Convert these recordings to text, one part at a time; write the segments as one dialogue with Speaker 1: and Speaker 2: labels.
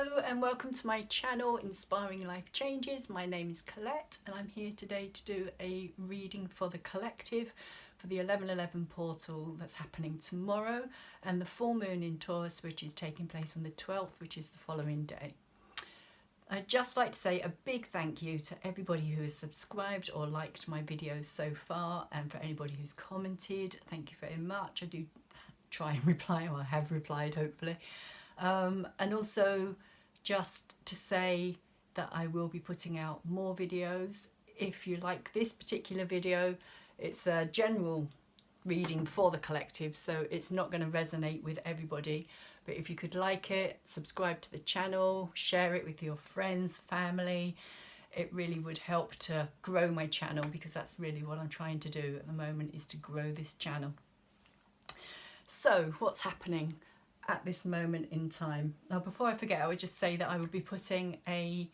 Speaker 1: Hello and welcome to my channel Inspiring Life Changes. My name is Colette and I'm here today to do a reading for the collective for the 11/11 portal that's happening tomorrow and the full moon in Taurus, which is taking place on the 12th, which is the following day. I'd just like to say a big thank you to everybody who has subscribed or liked my videos so far, and for anybody who's commented, thank you very much. I do try and reply, or I have replied hopefully. And also just to say that I will be putting out more videos. If you like this particular video, it's a general reading for the collective, so it's not going to resonate with everybody, but if you could like it, subscribe to the channel, share it with your friends, family, it really would help to grow my channel, because that's really what I'm trying to do at the moment, is to grow this channel. So what's happening at this moment in time? Now, before I forget, I would just say that I will be putting a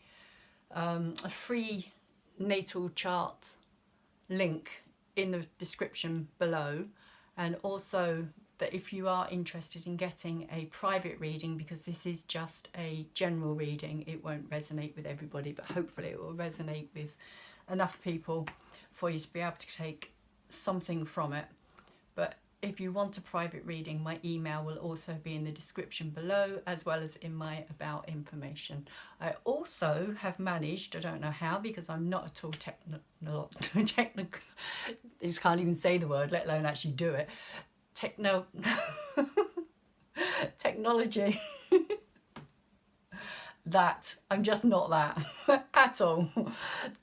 Speaker 1: free natal chart link in the description below, and also that if you are interested in getting a private reading, because this is just a general reading, it won't resonate with everybody, but hopefully it will resonate with enough people for you to be able to take something from it. But if you want a private reading, my email will also be in the description below, as well as in my about information. I also have managed, I don't know how, because I'm not at all technical, I just can't even say the word, let alone actually do it. Technology. That I'm just not that at all.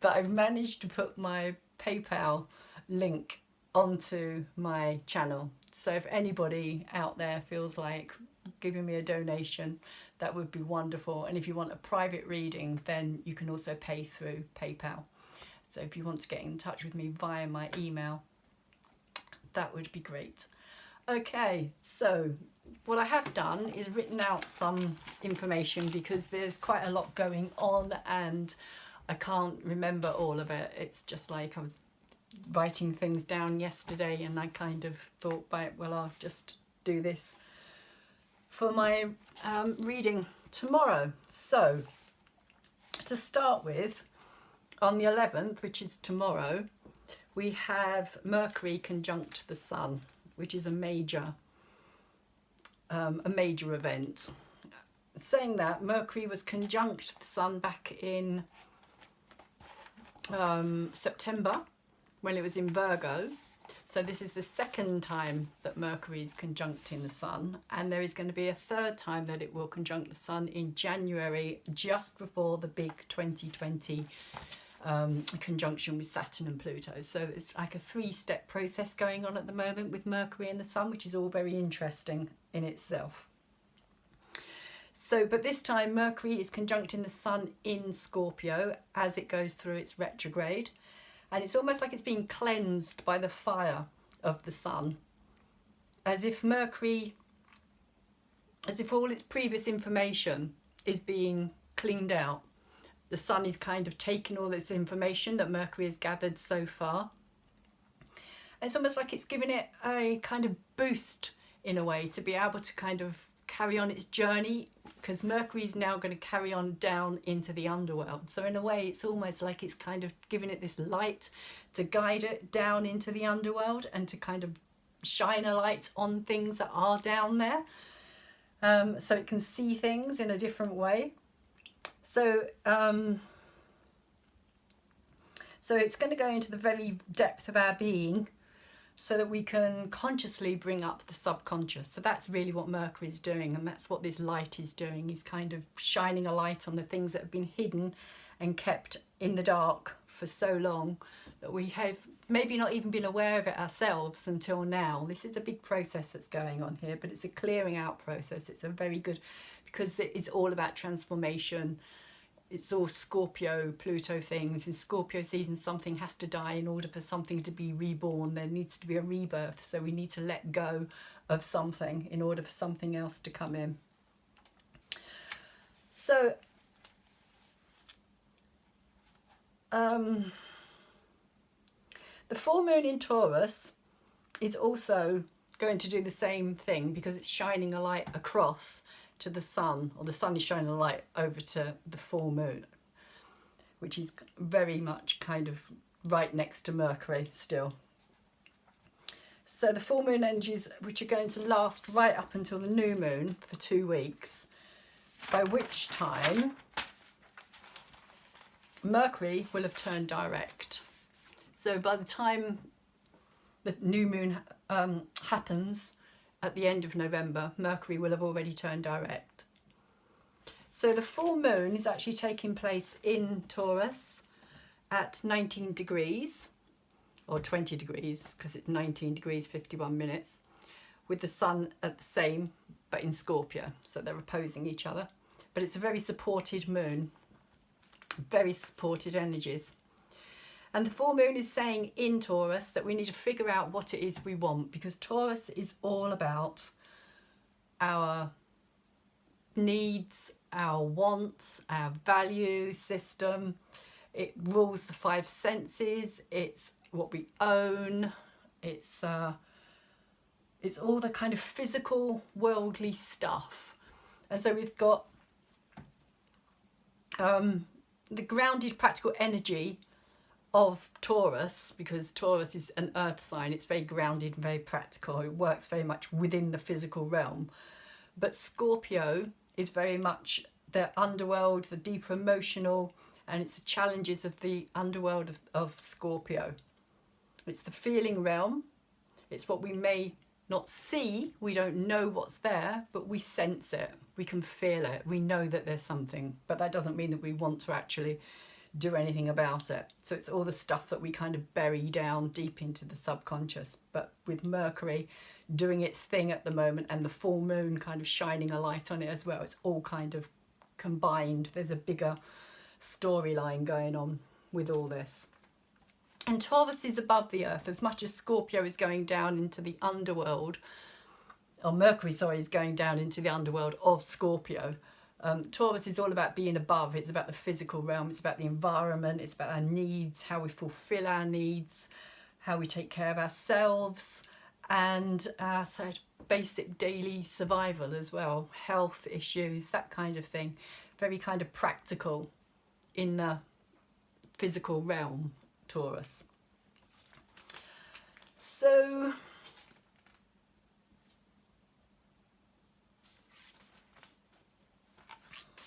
Speaker 1: But I've managed to put my PayPal link onto my channel, so if anybody out there feels like giving me a donation, that would be wonderful. And if you want a private reading, then you can also pay through PayPal. So if you want to get in touch with me via my email, that would be great. Okay, so what I have done is written out some information, because there's quite a lot going on and I can't remember all of it. It's just like I was writing things down yesterday and I kind of thought, well, I'll just do this for my reading tomorrow. So to start with, on the 11th, which is tomorrow, we have Mercury conjunct the Sun, which is a major event. Saying that, Mercury was conjunct the Sun back in September, when it was in Virgo. So this is the second time that Mercury is conjuncting the Sun, and there is going to be a third time that it will conjunct the Sun in January, just before the big 2020 conjunction with Saturn and Pluto. So it's like a three-step process going on at the moment with Mercury and the Sun, which is all very interesting in itself. So, but this time Mercury is conjuncting the Sun in Scorpio as it goes through its retrograde. And it's almost like it's being cleansed by the fire of the Sun, as if Mercury, as if all its previous information is being cleaned out. The Sun is kind of taking all this information that Mercury has gathered so far. And it's almost like it's giving it a kind of boost in a way to be able to kind of carry on its journey, because Mercury is now going to carry on down into the underworld. So in a way, it's almost like it's kind of giving it this light to guide it down into the underworld and to kind of shine a light on things that are down there, so it can see things in a different way. So so it's going to go into the very depth of our being, so that we can consciously bring up the subconscious. So that's really what Mercury is doing, and that's what this light is doing. He's kind of shining a light on the things that have been hidden and kept in the dark for so long that we have maybe not even been aware of it ourselves until now. This is a big process that's going on here, but it's a clearing out process. It's a very good, because it's all about transformation. It's all Scorpio, Pluto things. In Scorpio season, something has to die in order for something to be reborn. There needs to be a rebirth. So we need to let go of something in order for something else to come in. So the full moon in Taurus is also going to do the same thing, because it's shining a light across to the sun, or the sun is shining the light over to the full moon, which is very much kind of right next to Mercury still. So the full moon energies, which are going to last right up until the new moon for 2 weeks, by which time Mercury will have turned direct. So by the time the new moon happens at the end of November, Mercury will have already turned direct. So the full moon is actually taking place in Taurus at 19 degrees, or 20 degrees, because it's 19 degrees 51 minutes, with the sun at the same, but in Scorpio. So they're opposing each other. But it's a very supported moon, very supported energies. And the full moon is saying in Taurus that we need to figure out what it is we want, because Taurus is all about our needs, our wants, our value system. It rules the 5 senses. It's what we own. It's all the kind of physical, worldly stuff. And so we've got the grounded, practical energy of Taurus, because Taurus is an earth sign. It's very grounded and very practical. It works very much within the physical realm. But Scorpio is very much the underworld, the deeper emotional, and it's the challenges of the underworld of Scorpio. It's the feeling realm. It's what we may not see. We don't know what's there, but we sense it. We can feel it. We know that there's something, but that doesn't mean that we want to actually do anything about it. So it's all the stuff that we kind of bury down deep into the subconscious. But with Mercury doing its thing at the moment, and the full moon kind of shining a light on it as well, it's all kind of combined. There's a bigger storyline going on with all this. And Taurus is above the earth. As much as Scorpio is going down into the underworld, or Mercury, sorry, is going down into the underworld of Scorpio, Taurus is all about being above. It's about the physical realm. It's about the environment. It's about our needs, how we fulfill our needs, how we take care of ourselves, and our sort of basic daily survival as well, health issues, that kind of thing. Very kind of practical in the physical realm, Taurus. So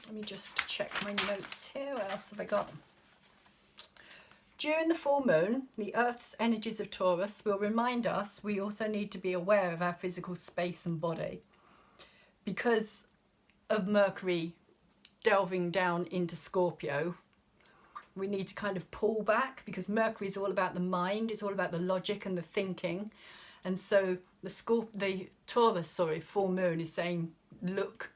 Speaker 1: let me just check my notes here. What else have I got? During the full moon, the Earth's energies of Taurus will remind us we also need to be aware of our physical space and body. Because of Mercury delving down into Scorpio, we need to kind of pull back, because Mercury is all about the mind. It's all about the logic and the thinking. And so the Taurus, full moon is saying, look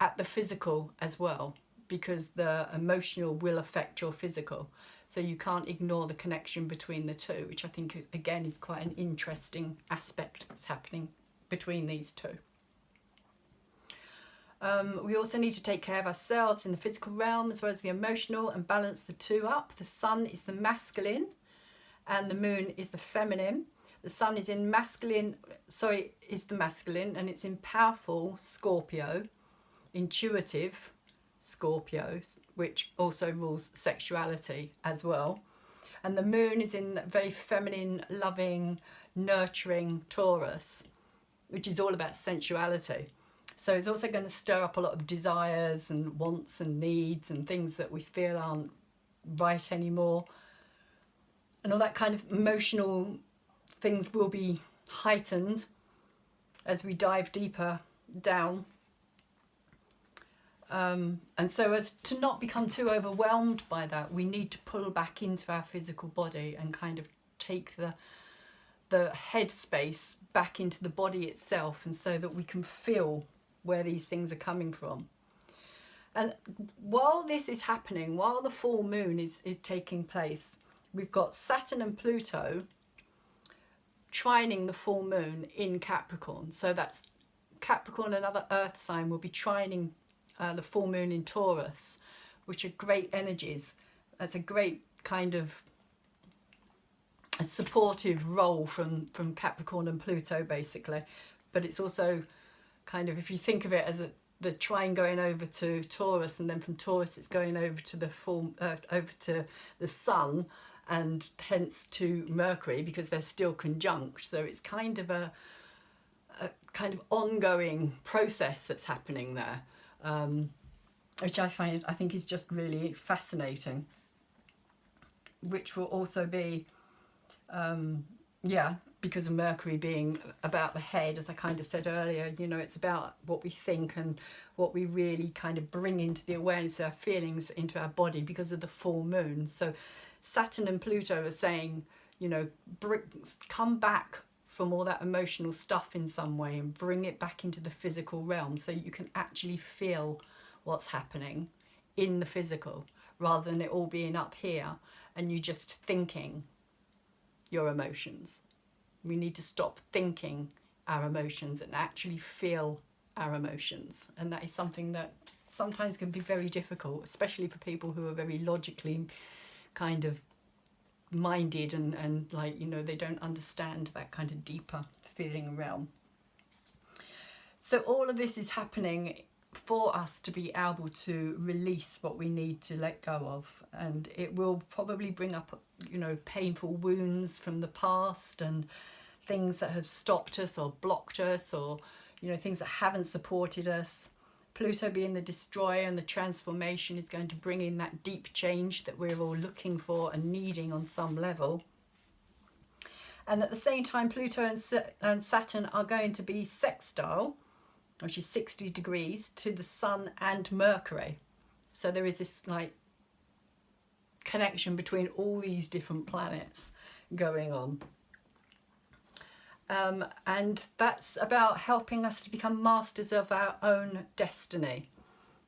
Speaker 1: at the physical as well, because the emotional will affect your physical. So you can't ignore the connection between the two, which I think, again, is quite an interesting aspect that's happening between these two. We also need to take care of ourselves in the physical realm as well as the emotional, and balance the two up. The sun is the masculine and the moon is the feminine. The sun is in is the masculine, and it's in powerful Scorpio, intuitive Scorpio, which also rules sexuality as well. And the moon is in very feminine, loving, nurturing Taurus, which is all about sensuality. So it's also going to stir up a lot of desires and wants and needs and things that we feel aren't right anymore. And all that kind of emotional things will be heightened as we dive deeper down. And so as to not become too overwhelmed by that, we need to pull back into our physical body and kind of take the headspace back into the body itself, and so that we can feel where these things are coming from. And while this is happening, while the full moon is taking place, we've got Saturn and Pluto trining the full moon in Capricorn. So that's Capricorn, another earth sign, will be trining the full moon in Taurus, which are great energies. That's a great kind of a supportive role from Capricorn and Pluto, basically. But it's also kind of, if you think of it as the trine going over to Taurus, and then from Taurus it's going over to the over to the Sun, and hence to Mercury, because they're still conjunct. So it's kind of a kind of ongoing process that's happening there, which I think is just really fascinating. Which will also be, yeah, because of Mercury being about the head, as I kind of said earlier, you know, it's about what we think and what we really kind of bring into the awareness of our feelings into our body because of the full moon. So Saturn and Pluto are saying, you know, come back from all that emotional stuff in some way and bring it back into the physical realm so you can actually feel what's happening in the physical, rather than it all being up here and you just thinking your emotions. We need to stop thinking our emotions and actually feel our emotions. And that is something that sometimes can be very difficult, especially for people who are very logically kind of minded and like, you know, they don't understand that kind of deeper feeling realm. So all of this is happening for us to be able to release what we need to let go of, and it will probably bring up, you know, painful wounds from the past and things that have stopped us or blocked us, or, you know, things that haven't supported us. Pluto being the destroyer and the transformation is going to bring in that deep change that we're all looking for and needing on some level. And at the same time, Pluto and Saturn are going to be sextile, which is 60 degrees, to the Sun and Mercury. So there is this like connection between all these different planets going on. And that's about helping us to become masters of our own destiny,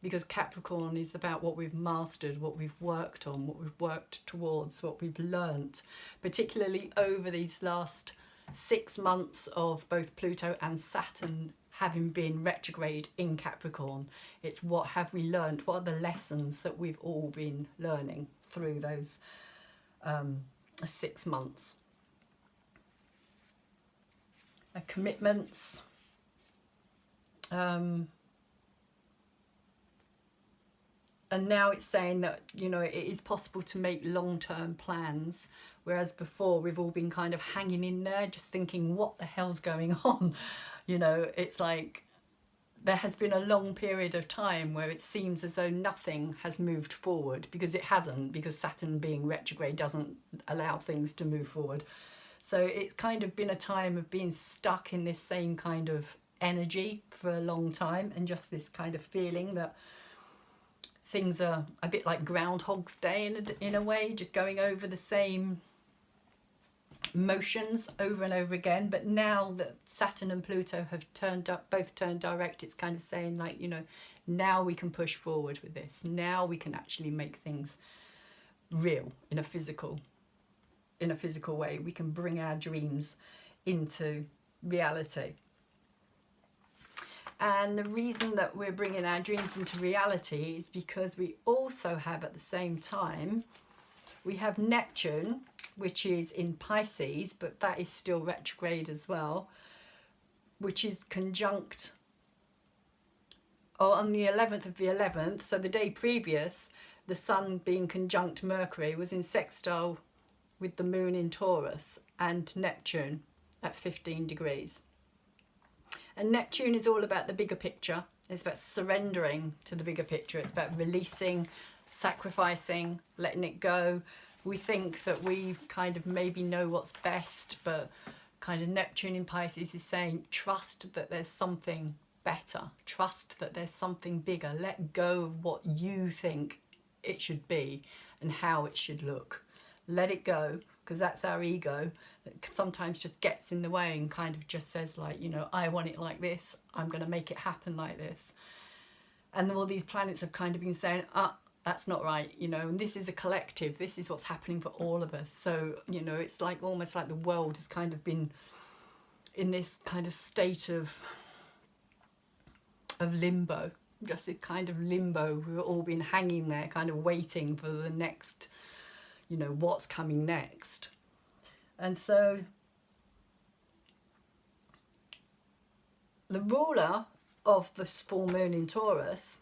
Speaker 1: because Capricorn is about what we've mastered, what we've worked on, what we've worked towards, what we've learnt, particularly over these last 6 months of both Pluto and Saturn having been retrograde in Capricorn. It's what have we learned, what are the lessons that we've all been learning through those 6 months. Commitments, and now it's saying that, you know, it is possible to make long-term plans, whereas before we've all been kind of hanging in there just thinking what the hell's going on. You know, it's like there has been a long period of time where it seems as though nothing has moved forward, because it hasn't, because Saturn being retrograde doesn't allow things to move forward. So it's kind of been a time of being stuck in this same kind of energy for a long time, and just this kind of feeling that things are a bit like Groundhog's Day in a way, just going over the same motions over and over again. But now that Saturn and Pluto have both turned direct, it's kind of saying like, you know, now we can push forward with this. Now we can actually make things real in a physical way. We can bring our dreams into reality. And the reason that we're bringing our dreams into reality is because we also have, at the same time, we have Neptune, which is in Pisces, but that is still retrograde as well, which is conjunct, or on the 11th of the 11th, so the day previous, the Sun being conjunct Mercury was in sextile with the Moon in Taurus and Neptune at 15 degrees. And Neptune is all about the bigger picture. It's about surrendering to the bigger picture. It's about releasing, sacrificing, letting it go. We think that we kind of maybe know what's best, but kind of Neptune in Pisces is saying, trust that there's something better. Trust that there's something bigger. Let go of what you think it should be and how it should look. Let it go, because that's our ego that sometimes just gets in the way and kind of just says like, you know, I want it like this, I'm going to make it happen like this. And all these planets have kind of been saying, that's not right, you know, and this is a collective, this is what's happening for all of us. So, you know, it's like almost like the world has kind of been in this kind of state of limbo, just a kind of limbo. We've all been hanging there kind of waiting for the next, you know, what's coming next. And so the ruler of this full moon in Taurus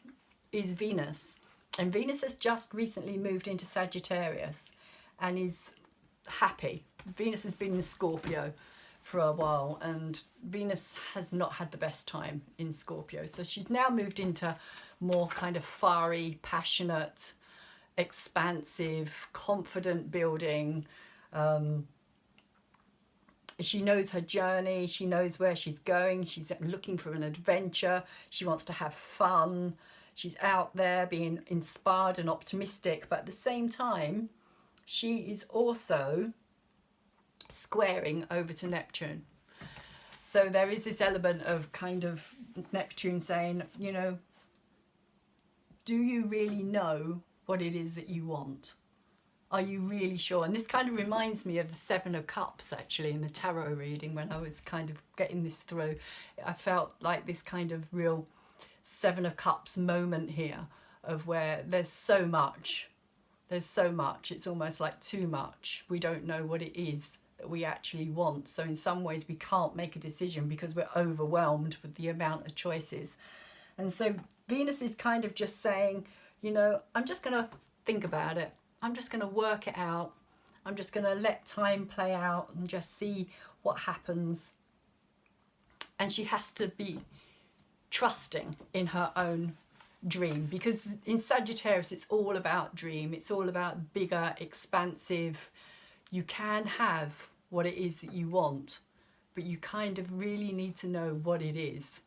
Speaker 1: is Venus. And Venus has just recently moved into Sagittarius and is happy. Venus has been in Scorpio for a while, and Venus has not had the best time in Scorpio. So she's now moved into more kind of fiery, passionate, expansive, confident building. She knows her journey. She knows where she's going. She's looking for an adventure. She wants to have fun. She's out there being inspired and optimistic, but at the same time, she is also squaring over to Neptune. So there is this element of kind of Neptune saying, you know, do you really know what it is that you want? Are you really sure? And this kind of reminds me of the Seven of Cups, actually, in the tarot reading, when I was kind of getting this through. I felt like this kind of real Seven of Cups moment here, of where there's so much. There's so much. It's almost like too much. We don't know what it is that we actually want. So in some ways we can't make a decision because we're overwhelmed with the amount of choices. And so Venus is kind of just saying, you know, I'm just going to think about it. I'm just going to work it out. I'm just going to let time play out and just see what happens. And she has to be trusting in her own dream, because in Sagittarius it's all about dream. It's all about bigger, expansive. You can have what it is that you want, but you kind of really need to know what it is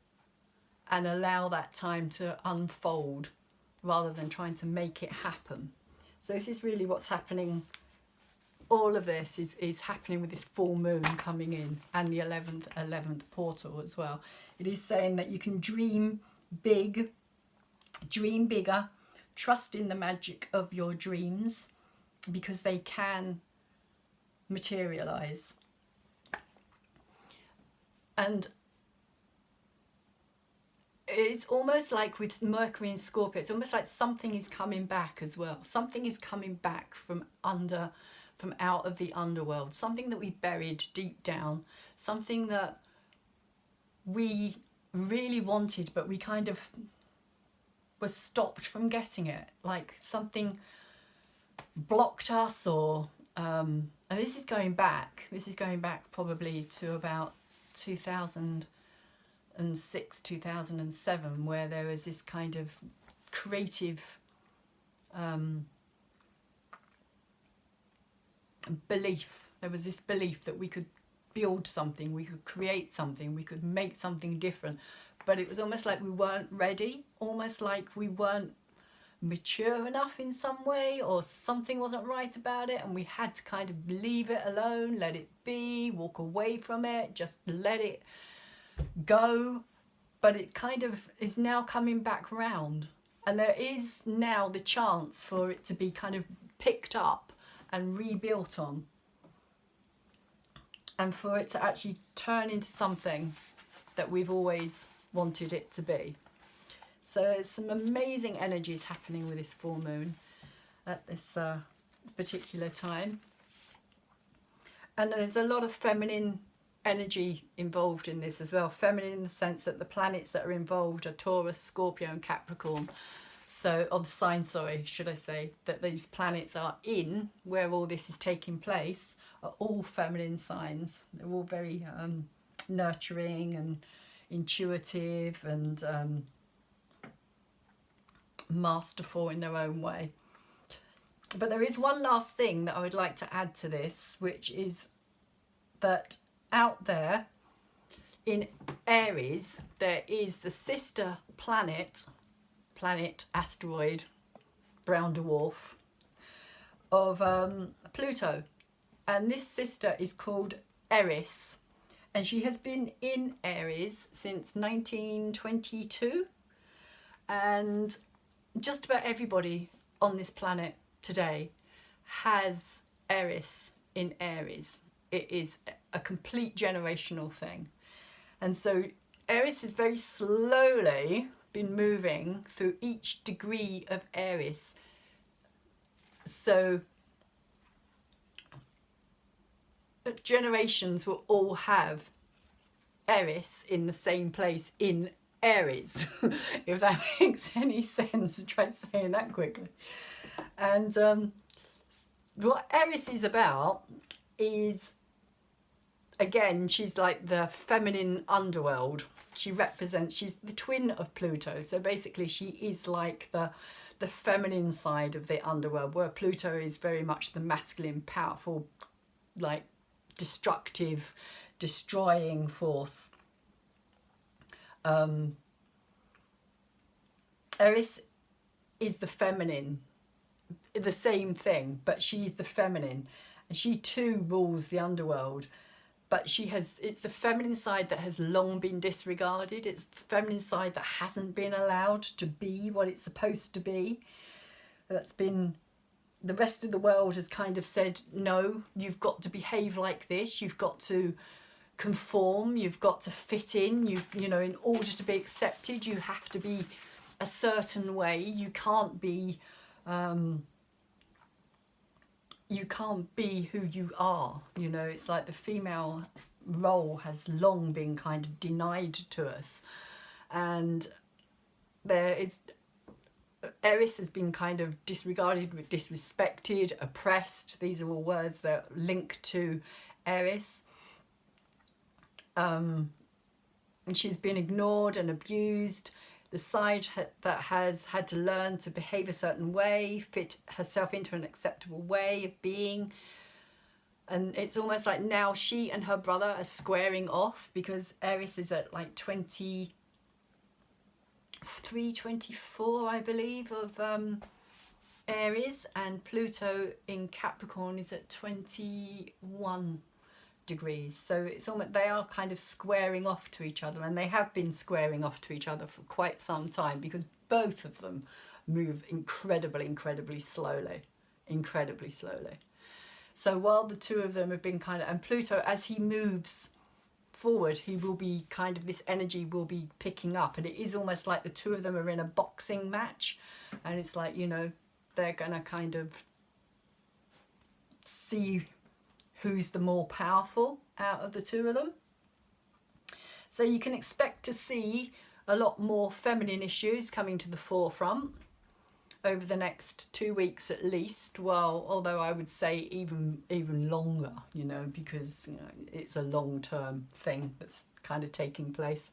Speaker 1: and allow that time to unfold rather than trying to make it happen. So this is really what's happening. All of this is happening with this full moon coming in, and the 11th portal as well. It is saying that you can dream big, dream bigger, trust in the magic of your dreams, because they can materialize. And it's almost like with Mercury and Scorpio, it's almost like something is coming back as well. Something is coming back from out of the underworld, something that we buried deep down, something that we really wanted, but we kind of was stopped from getting it, like something blocked us, or and this is going back probably to about 2006, 2007, where there was this kind of creative belief. There was this belief that we could build something, we could create something, we could make something different, but it was almost like we weren't ready, almost like we weren't mature enough in some way, or something wasn't right about it, and we had to kind of leave it alone, let it be, walk away from it, just let it go. But it kind of is now coming back round, and there is now the chance for it to be kind of picked up and rebuilt on, and for it to actually turn into something that we've always wanted it to be. So there's some amazing energies happening with this full moon at this particular time. And there's a lot of feminine energy involved in this as well. Feminine in the sense that the planets that are involved are Taurus, Scorpio and Capricorn. So, or the sign, sorry, should I say, that these planets are in, where all this is taking place, are all feminine signs. They're all very nurturing and intuitive and masterful in their own way. But there is one last thing that I would like to add to this, which is that out there in Aries there is the sister planet, asteroid, brown dwarf of Pluto, and this sister is called Eris, and she has been in Aries since 1922, and just about everybody on this planet today has Eris in Aries. It is a complete generational thing. And so Eris has very slowly been moving through each degree of Aries. So generations will all have Eris in the same place in Aries, if that makes any sense. Try saying that quickly. And what Aries is about is, again, she's like the feminine underworld. She's the twin of Pluto. So basically she is like the feminine side of the underworld, where Pluto is very much the masculine, powerful, like destructive, destroying force. Eris is the feminine, the same thing, but she's the feminine, and she too rules the underworld. But it's the feminine side that has long been disregarded. It's the feminine side that hasn't been allowed to be what it's supposed to be. The rest of the world has kind of said, no, you've got to behave like this. You've got to conform. You've got to fit in. You know, in order to be accepted, you have to be a certain way. You can't be who you are. You know, it's like the female role has long been kind of denied to us, and Eris has been kind of disregarded, disrespected, oppressed. These are all words that link to Eris. And she's been ignored and abused. The side that has had to learn to behave a certain way, fit herself into an acceptable way of being. And it's almost like now she and her brother are squaring off, because Eris is at like 23, 24, I believe, of Aries, and Pluto in Capricorn is at 21 degrees. So it's almost, they are kind of squaring off to each other, and they have been squaring off to each other for quite some time, because both of them move incredibly slowly. So while the two of them have been kind of, and Pluto, as he moves forward, he will be kind of, this energy will be picking up, and it is almost like the two of them are in a boxing match, and it's like, you know, they're gonna kind of see who's the more powerful out of the two of them. So you can expect to see a lot more feminine issues coming to the forefront over the next 2 weeks at least. Well, although I would say even longer, you know, because you know, it's a long-term thing that's kind of taking place.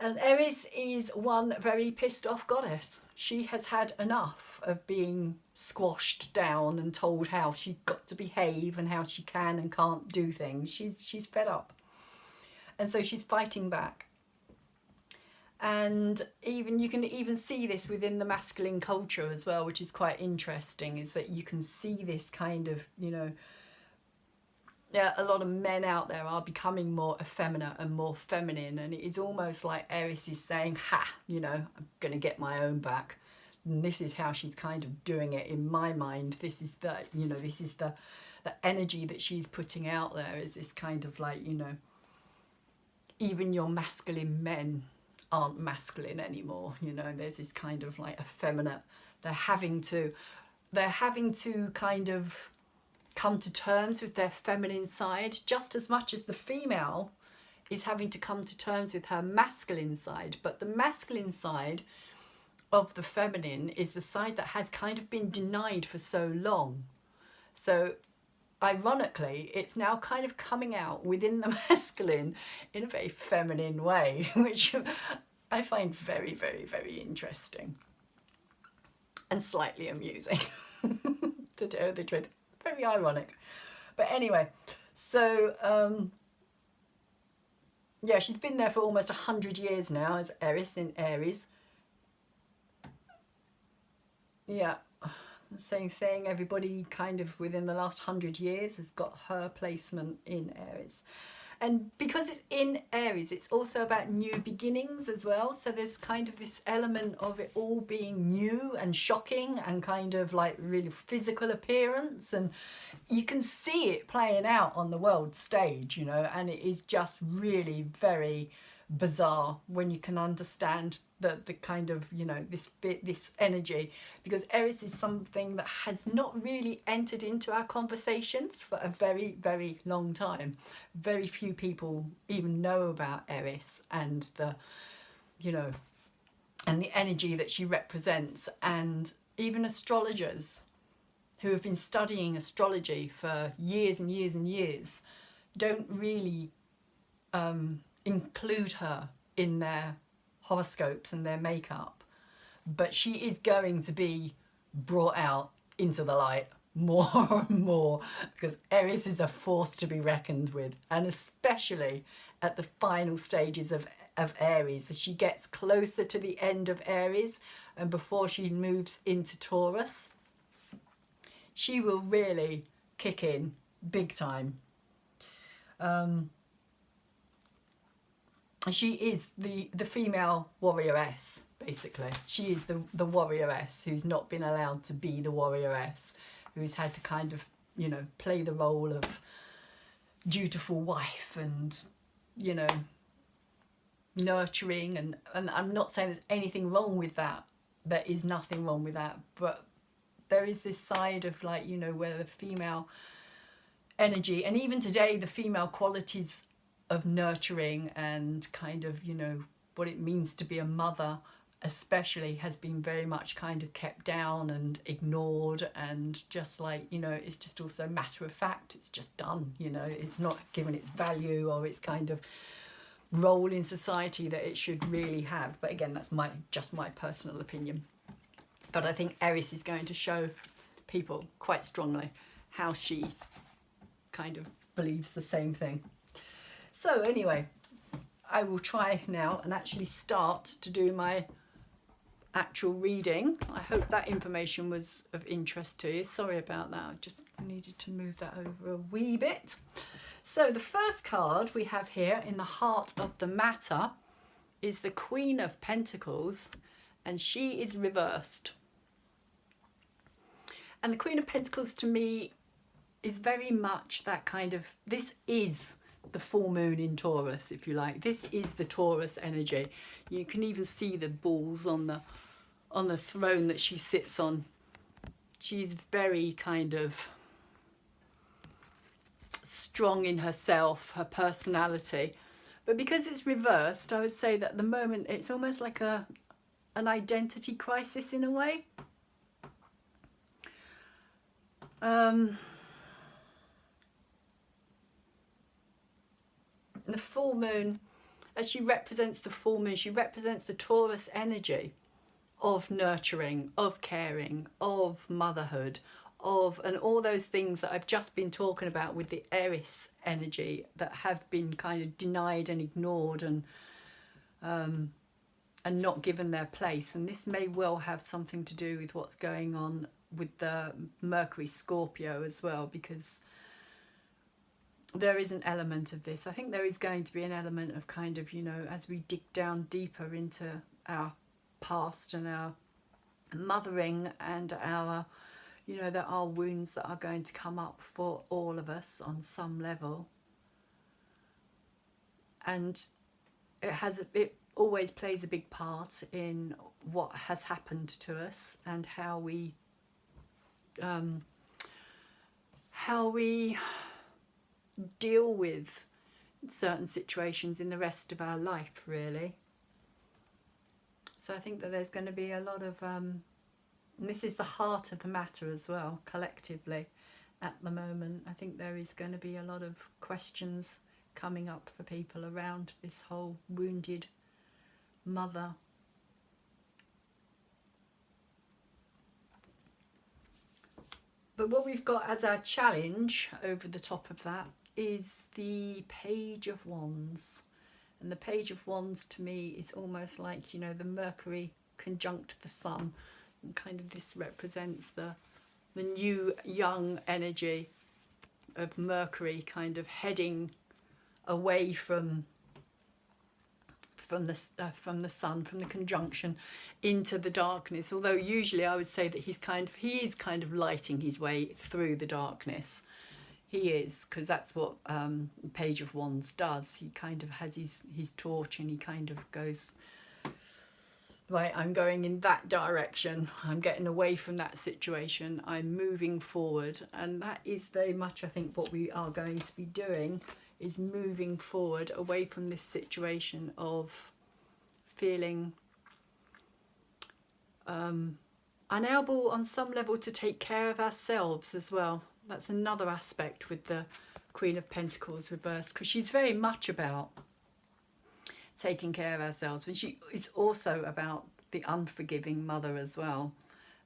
Speaker 1: And Eris is one very pissed off goddess. She has had enough of being squashed down and told how she's got to behave and how she can and can't do things. She's fed up. And so she's fighting back. And you can even see this within the masculine culture as well, which is quite interesting, is that you can see this kind of, you know, yeah, a lot of men out there are becoming more effeminate and more feminine, and it is almost like Eris is saying, ha, you know, I'm going to get my own back. And this is how she's kind of doing it in my mind. This is the, you know, this is the energy that she's putting out there, is this kind of like, you know, even your masculine men aren't masculine anymore. You know, there's this kind of like effeminate, they're having to kind of come to terms with their feminine side, just as much as the female is having to come to terms with her masculine side. But the masculine side of the feminine is the side that has kind of been denied for so long. So ironically, it's now kind of coming out within the masculine in a very feminine way, which I find very interesting and slightly amusing, to tell the truth. Very ironic. But anyway, so yeah, she's been there for almost 100 years now as Eris in Aries. Yeah, the same thing. Everybody kind of within the last 100 years has got her placement in Aries. And because it's in Aries, it's also about new beginnings as well. So there's kind of this element of it all being new and shocking and kind of like really physical appearance. And you can see it playing out on the world stage, you know, and it is just really very, bizarre when you can understand the kind of, you know, this energy, because Eris is something that has not really entered into our conversations for a very, very long time. Very few people even know about Eris and the, you know, and the energy that she represents. And even astrologers who have been studying astrology for years and years and years don't really include her in their horoscopes and their makeup. But she is going to be brought out into the light more and more, because Eris is a force to be reckoned with, and especially at the final stages of Aries, as she gets closer to the end of Aries and before she moves into Taurus, she will really kick in big time. She is the female warrioress, basically. She is the warrioress who's not been allowed to be the warrioress, who's had to kind of, you know, play the role of dutiful wife and, you know, nurturing. And I'm not saying there's anything wrong with that. There is nothing wrong with that. But there is this side of, like, you know, where the female energy, and even today the female qualities of nurturing and kind of, you know, what it means to be a mother especially, has been very much kind of kept down and ignored, and just like, you know, it's just also matter of fact, it's just done, you know, it's not given its value or its kind of role in society that it should really have. But again, that's just my personal opinion. But I think Eris is going to show people quite strongly how she kind of believes the same thing. So anyway, I will try now and actually start to do my actual reading. I hope that information was of interest to you. Sorry about that, I just needed to move that over a wee bit. So the first card we have here in the heart of the matter is the Queen of Pentacles, and she is reversed. And the Queen of Pentacles to me is very much that kind of, this is the full moon in Taurus, if you like. This is the Taurus energy. You can even see the balls on the throne that she sits on. She's very kind of strong in herself, her personality. But because it's reversed, I would say that at the moment it's almost like an identity crisis in a way. The full moon, as she represents the full moon, she represents the Taurus energy of nurturing, of caring, of motherhood, and all those things that I've just been talking about with the Eris energy that have been kind of denied and ignored and not given their place. And this may well have something to do with what's going on with the Mercury Scorpio as well, because there is an element of this. I think there is going to be an element of kind of, you know, as we dig down deeper into our past and our mothering and our, you know, there are wounds that are going to come up for all of us on some level. And it always plays a big part in what has happened to us and how we deal with certain situations in the rest of our life, really. So I think that there's going to be a lot of and this is the heart of the matter as well, collectively at the moment. I think there is going to be a lot of questions coming up for people around this whole wounded mother. But what we've got as our challenge over the top of that is the Page of Wands. And the Page of Wands to me is almost like, you know, the Mercury conjunct the Sun. And kind of this represents the new young energy of Mercury kind of heading away from the Sun, from the conjunction, into the darkness. Although usually I would say that he is kind of lighting his way through the darkness. he is, because that's what Page of Wands does. He kind of has his torch, and he kind of goes, right, I'm going in that direction, I'm getting away from that situation, I'm moving forward. And that is very much, I think, what we are going to be doing, is moving forward away from this situation of feeling unable on some level to take care of ourselves as well. That's another aspect with the Queen of Pentacles reversed, because she's very much about taking care of ourselves, and she is also about the unforgiving mother as well,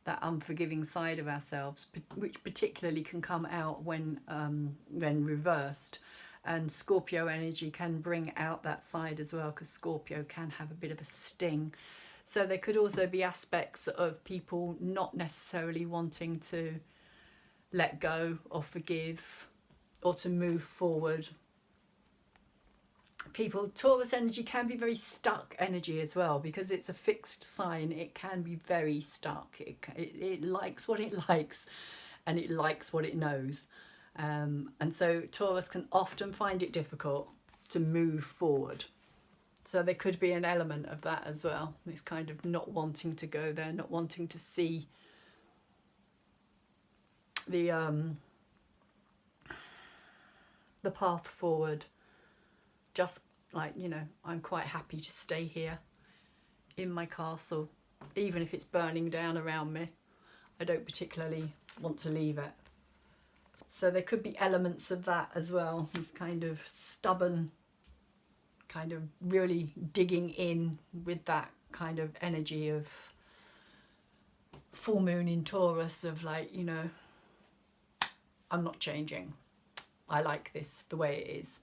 Speaker 1: that unforgiving side of ourselves, which particularly can come out when reversed. And Scorpio energy can bring out that side as well, because Scorpio can have a bit of a sting. So there could also be aspects of people not necessarily wanting to let go or forgive or to move forward. People, Taurus energy can be very stuck energy as well, because it's a fixed sign. It can be very stuck. It likes what it likes, and it likes what it knows. And so Taurus can often find it difficult to move forward. So there could be an element of that as well. It's kind of not wanting to go there, not wanting to see the path forward. Just like, you know, I'm quite happy to stay here in my castle, even if it's burning down around me. I don't particularly want to leave it. So there could be elements of that as well. This kind of stubborn, kind of really digging in with that kind of energy of full moon in Taurus, of like, you know, I'm not changing. I like this the way it is.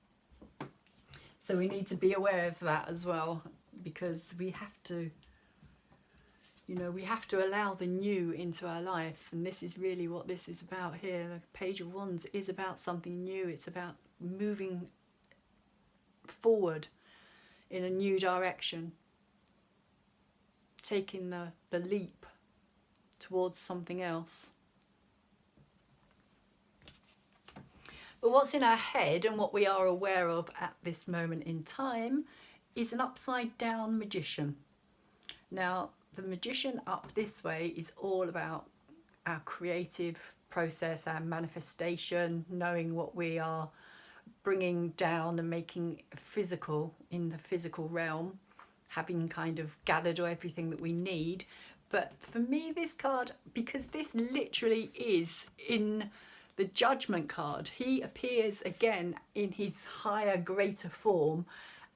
Speaker 1: So we need to be aware of that as well, because we have to, you know, we have to allow the new into our life. And this is really what this is about here. The Page of Wands is about something new. It's about moving forward in a new direction, taking the leap towards something else. But what's in our head and what we are aware of at this moment in time is an upside down magician. Now, the magician up this way is all about our creative process, our manifestation, knowing what we are bringing down and making physical in the physical realm, having kind of gathered everything that we need. But for me, this card, because this literally is in the Judgment card, he appears again in his higher, greater form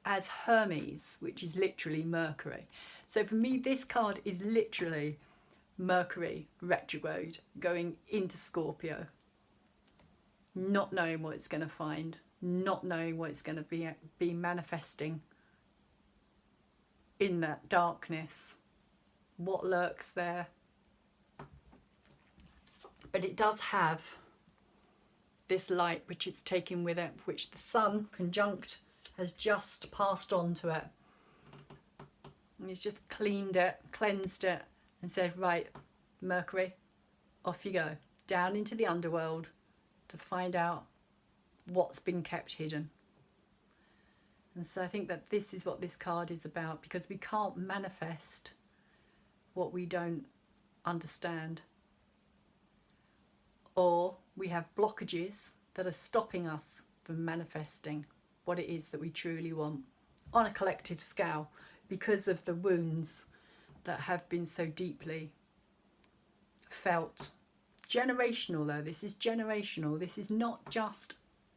Speaker 1: as Hermes, which is literally Mercury. So for me, this card is literally Mercury retrograde going into Scorpio, not knowing what it's going to find, not knowing what it's going to be manifesting in that darkness, what lurks there. But it does have this light which it's taken with it, which the sun conjunct has just passed on to it. And he's just cleaned it, cleansed it, and said, right, Mercury, off you go, down into the underworld to find out what's been kept hidden. And so I think that this is what this card is about, because we can't manifest what we don't understand. Or we have blockages that are stopping us from manifesting what it is that we truly want on a collective scale, because of the wounds that have been so deeply felt. Generational though, this is generational. This is not just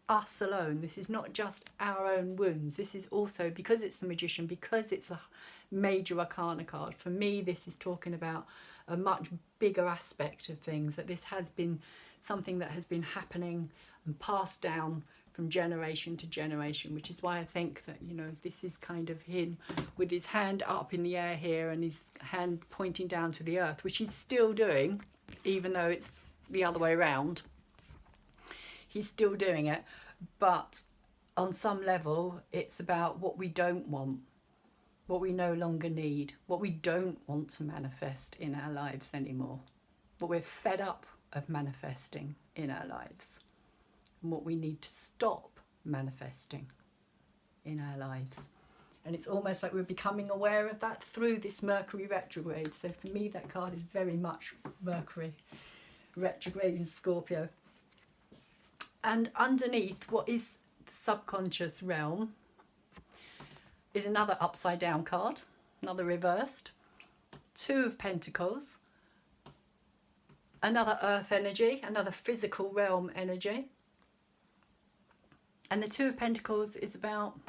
Speaker 1: us alone. This is not just our own wounds. This is also, because it's the magician, because it's a major arcana card, for me this is talking about a much bigger aspect of things, that this has been something that has been happening and passed down from generation to generation, which is why I think that, you know, this is kind of him with his hand up in the air here and his hand pointing down to the earth, which he's still doing, even though it's the other way around. He's still doing it, but on some level it's about what we don't want, what we no longer need, what we don't want to manifest in our lives anymore, what we're fed up of manifesting in our lives. and what we need to stop manifesting in our lives. And it's almost like we're becoming aware of that through this Mercury retrograde. So for me, that card is very much Mercury retrograde in Scorpio. And underneath what is the subconscious realm is another upside down card, another reversed, Two of Pentacles, another earth energy, another physical realm energy. And the Two of Pentacles is about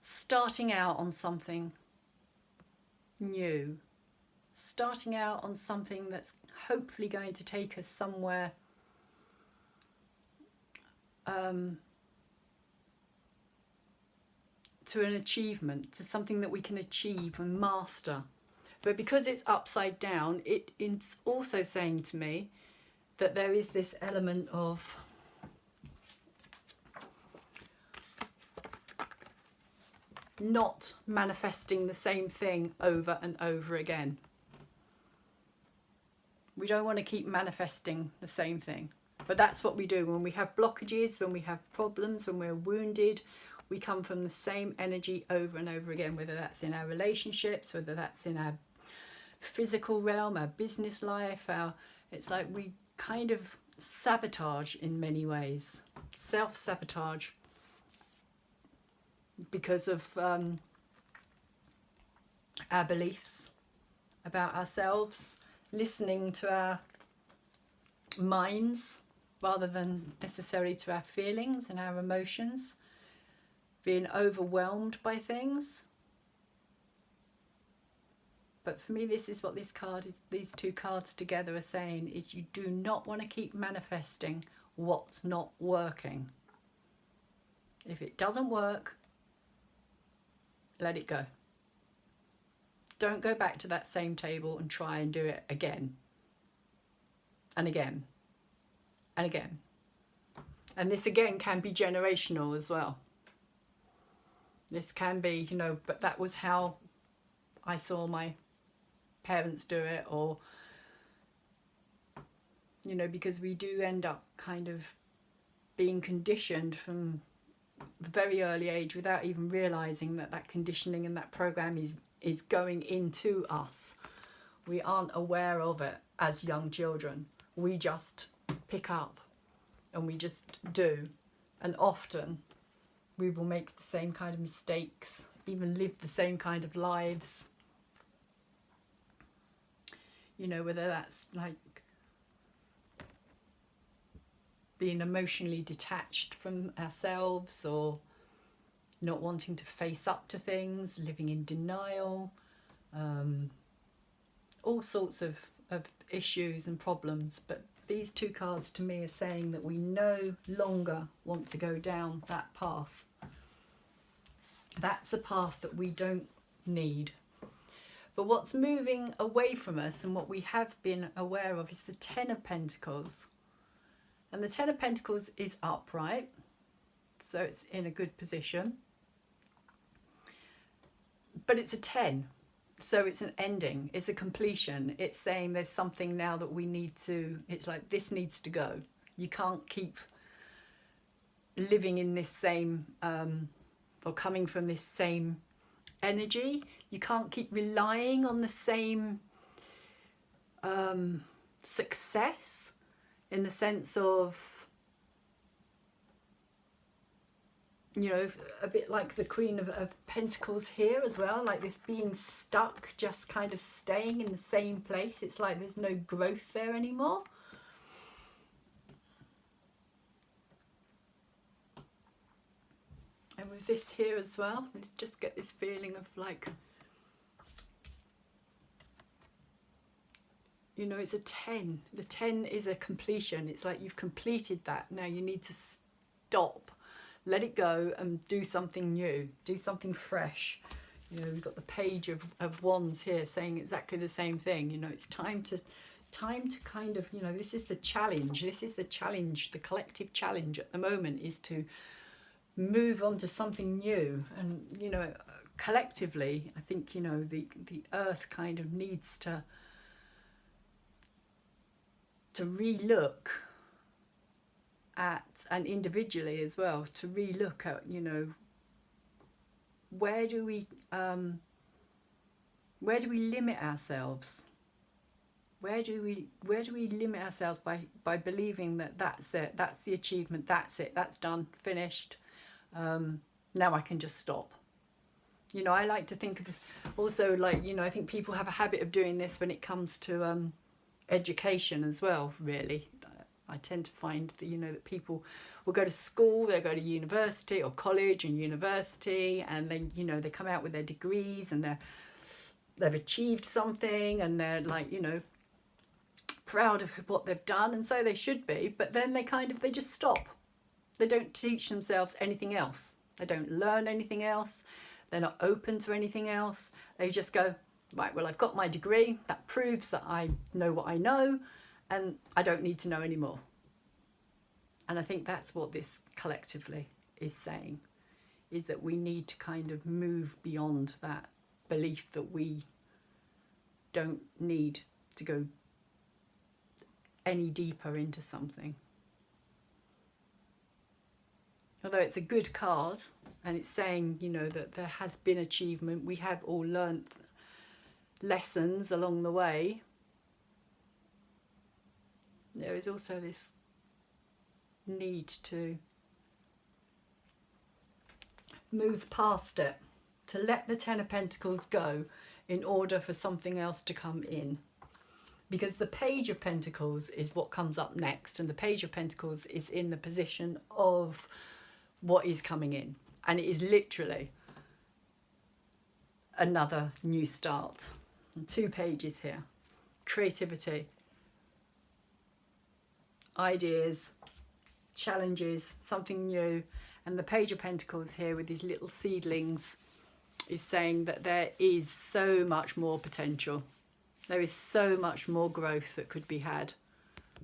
Speaker 1: starting out on something new, starting out on something that's hopefully going to take us somewhere to an achievement, to something that we can achieve and master. But because it's upside down, it's also saying to me that there is this element of not manifesting the same thing over and over again. We don't want to keep manifesting the same thing. But that's what we do when we have blockages, when we have problems, when we're wounded. We come from the same energy over and over again, whether that's in our relationships, whether that's in our physical realm, our business life. It's like we kind of sabotage in many ways, self-sabotage, because of our beliefs about ourselves, listening to our minds rather than necessarily to our feelings and our emotions, being overwhelmed by things. But for me, this is what this card is, these two cards together are saying, is you do not want to keep manifesting what's not working. If it doesn't work, let it go. Don't go back to that same table and try and do it again and again and again. And this again can be generational as well. This can be, you know, but that was how I saw my parents do it, or, you know, because we do end up kind of being conditioned from a very early age without even realizing that that conditioning and that program is going into us. We aren't aware of it as young children. We just pick up and we just do. And often we will make the same kind of mistakes, even live the same kind of lives. You know, whether that's like being emotionally detached from ourselves, or not wanting to face up to things, living in denial, all sorts of issues and problems. But these two cards to me are saying that we no longer want to go down that path. That's a path that we don't need. But what's moving away from us and what we have been aware of is the Ten of Pentacles. And the Ten of Pentacles is upright, so it's in a good position. But it's a 10, so it's an ending, it's a completion. It's saying there's something now that we need to, it's like this needs to go. You can't keep living in this same, or coming from this same energy. You can't keep relying on the same success, in the sense of, you know, a bit like the Queen of Pentacles here as well, like this being stuck, just kind of staying in the same place. It's like there's no growth there anymore. And with this here as well, let's just get this feeling of like, you know, it's a 10. The 10 is a completion. It's like you've completed that. Now you need to stop, let it go, and do something new, do something fresh. You know, we've got the Page of Wands here saying exactly the same thing. You know, it's time to kind of, you know, this is the challenge. This is the challenge. The collective challenge at the moment is to move on to something new. And, you know, collectively, I think, you know, the earth kind of needs to relook at, and individually as well, to re-look at, you know, where do we limit ourselves? Where do we limit ourselves by believing that that's it, that's the achievement, that's it, that's done, finished, now I can just stop. You know, I like to think of this also, like, you know, I think people have a habit of doing this when it comes to education as well, really. I tend to find that, you know, that people will go to school, they'll go to university or college and university, and then, you know, they come out with their degrees and they've achieved something, and they're like, you know, proud of what they've done, and so they should be, but then they just stop. They don't teach themselves anything else. They don't learn anything else. They're not open to anything else. They just go, right, well, I've got my degree. That proves that I know what I know, and I don't need to know anymore. And I think that's what this collectively is saying, is that we need to kind of move beyond that belief that we don't need to go any deeper into something. Although it's a good card, and it's saying, you know, that there has been achievement. We have all learnt lessons along the way. There is also this need to move past it, to let the Ten of Pentacles go in order for something else to come in. Because the Page of Pentacles is what comes up next, and the Page of Pentacles is in the position of what is coming in, and it is literally another new start. And 2 pages here: creativity, ideas, challenges, something new. And the Page of Pentacles here with these little seedlings is saying that there is so much more potential. There is so much more growth that could be had.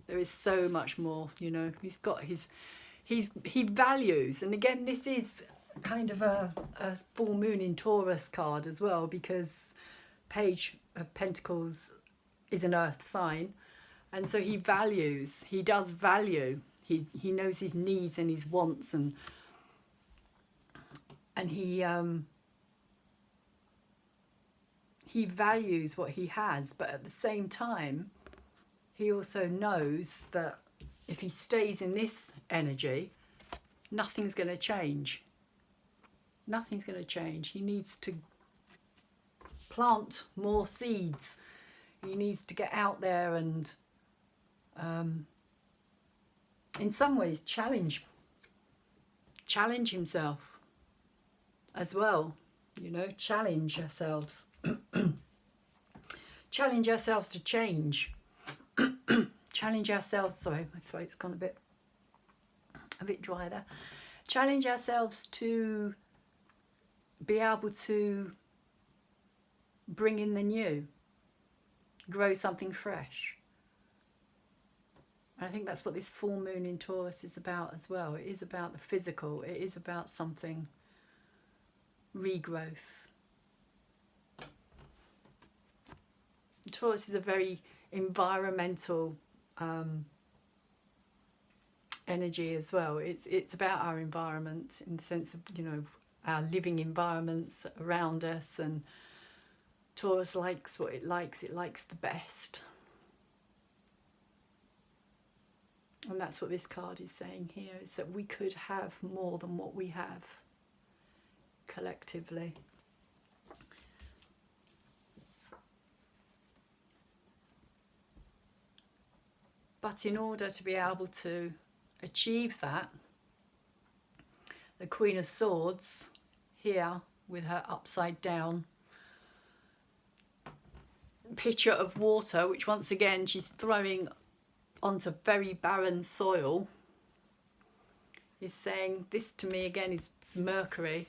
Speaker 1: There is so much more, you know. He values, and again, this is kind of a full moon in Taurus card as well, because Page of Pentacles is an earth sign, and so he values, he does value, he knows his needs and his wants, and he values what he has, but at the same time he also knows that if he stays in this energy, nothing's going to change. Nothing's going to change. He needs to plant more seeds. He needs to get out there and in some ways challenge himself as well. You know, challenge ourselves. Challenge ourselves to change. Challenge ourselves, sorry, my throat's gone a bit dry there. Challenge ourselves to be able to bring in the new, grow something fresh. And I think that's what this full moon in Taurus is about as well. It is about the physical. It is about something, regrowth. Taurus is a very environmental energy as well. It's about our environment in the sense of, you know, our living environments around us, and Taurus likes what it likes the best. And that's what this card is saying here, is that we could have more than what we have collectively. But in order to be able to achieve that, the Queen of Swords here with her upside down pitcher of water, which once again she's throwing onto very barren soil, is saying, this to me again is Mercury,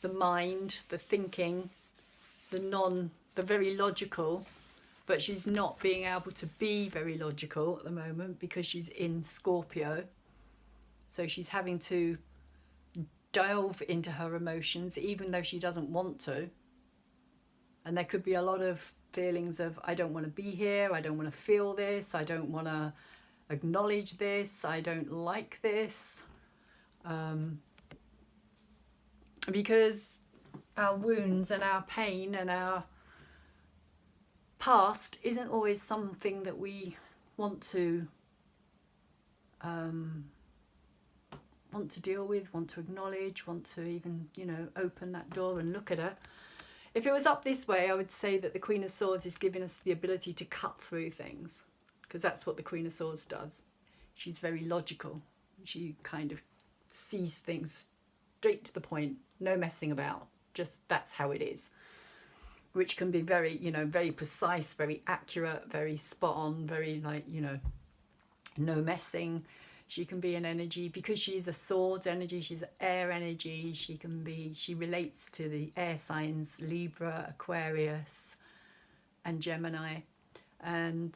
Speaker 1: the mind, the thinking, the very logical. But she's not being able to be very logical at the moment because she's in Scorpio. So she's having to delve into her emotions even though she doesn't want to. And there could be a lot of feelings of, I don't want to be here, I don't want to feel this, I don't want to acknowledge this, I don't like this. Because our wounds and our pain and our past isn't always something that we want to deal with, want to acknowledge, want to even, you know, open that door and look at it. If it was up this way, I would say that the Queen of Swords is giving us the ability to cut through things, because that's what the Queen of Swords does. She's very logical. She kind of sees things straight to the point, no messing about, just that's how it is, which can be very, you know, very precise, very accurate, very spot on, very, like, you know, no messing. She can be an energy, because she's a swords energy, she's an air energy. She relates to the air signs Libra, Aquarius and Gemini, and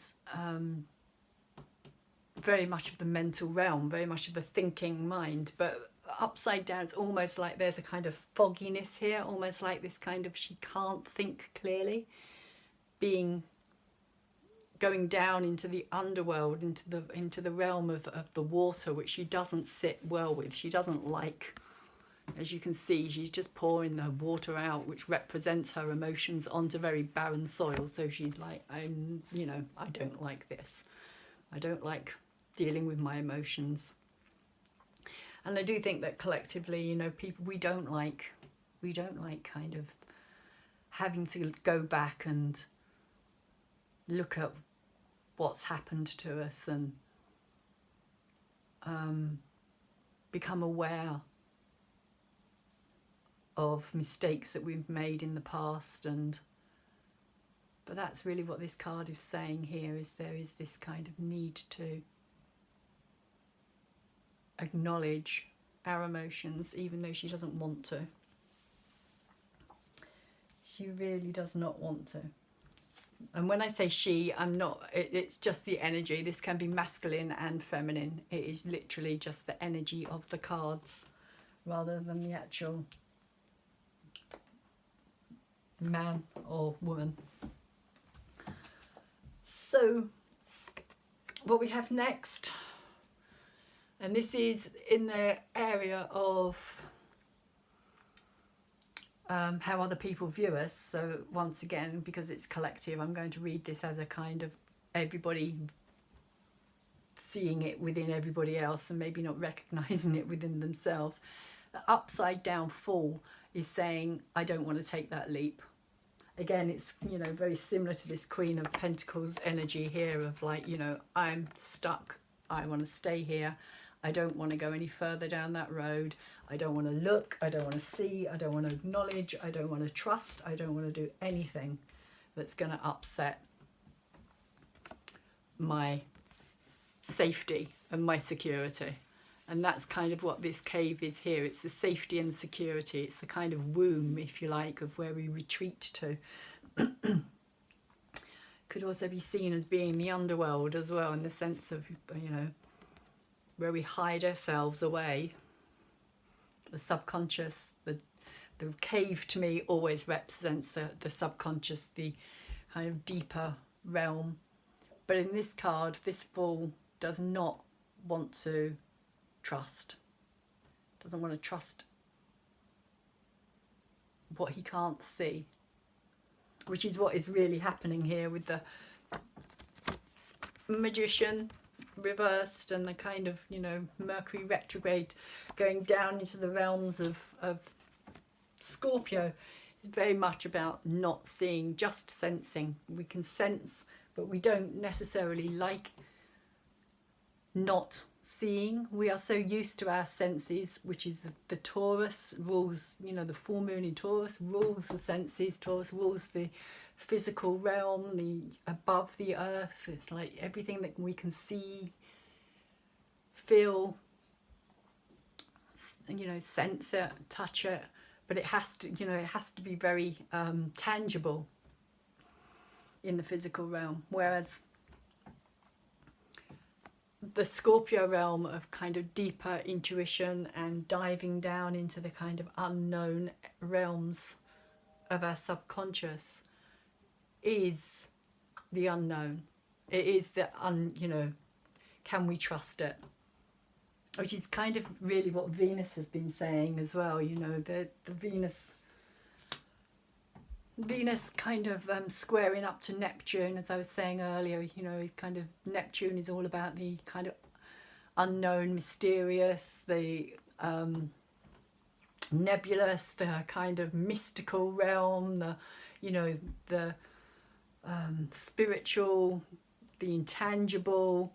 Speaker 1: very much of the mental realm, very much of the thinking mind. But upside down, it's almost like there's a kind of fogginess here, almost like this kind of, she can't think clearly, going down into the underworld, into the realm of the water, which she doesn't sit well with. She doesn't like, as you can see, she's just pouring the water out, which represents her emotions, onto very barren soil. So she's like, you know, I don't like this. I don't like dealing with my emotions. And I do think that collectively, you know, people, we don't like kind of having to go back and look at what's happened to us and become aware of mistakes that we've made in the past. But that's really what this card is saying here, is there is this kind of need to acknowledge our emotions, even though she doesn't want to. She really does not want to. And when I say she, I'm not, it's just the energy. This can be masculine and feminine. It is literally just the energy of the cards rather than the actual man or woman. So what we have next, and this is in the area of how other people view us. So once again, because it's collective, I'm going to read this as a kind of everybody seeing it within everybody else and maybe not recognizing it within themselves. The upside down Fool is saying, I don't want to take that leap. Again, it's, you know, very similar to this Queen of Pentacles energy here of like, you know, I'm stuck. I want to stay here. I don't want to go any further down that road. I don't want to look. I don't want to see. I don't want to acknowledge. I don't want to trust. I don't want to do anything that's going to upset my safety and my security. And that's kind of what this cave is here. It's the safety and the security. It's the kind of womb, if you like, of where we retreat to. Could also be seen as being the underworld as well, in the sense of, you know, where we hide ourselves away. The subconscious, the cave to me always represents the subconscious, the kind of deeper realm. But in this card, this Fool does not want to trust. Doesn't want to trust what he can't see, which is what is really happening here with the Magician reversed and the kind of, you know, Mercury retrograde going down into the realms of Scorpio. It's very much about not seeing, just sensing. We can sense, but we don't necessarily like not seeing. We are so used to our senses, which is the Taurus rules, you know, the full moon in Taurus rules the senses. Taurus rules the physical realm, the above the earth. It's like everything that we can see, feel, you know, sense it, touch it, but it has to, you know, it has to be very tangible in the physical realm. Whereas the Scorpio realm of kind of deeper intuition and diving down into the kind of unknown realms of our subconscious is the unknown. It is the you know, can we trust it? Which is kind of really what Venus has been saying as well, you know, the Venus kind of squaring up to Neptune, as I was saying earlier, you know, is kind of, Neptune is all about the kind of unknown, mysterious, the nebulous, the kind of mystical realm, the, you know, the spiritual, the intangible,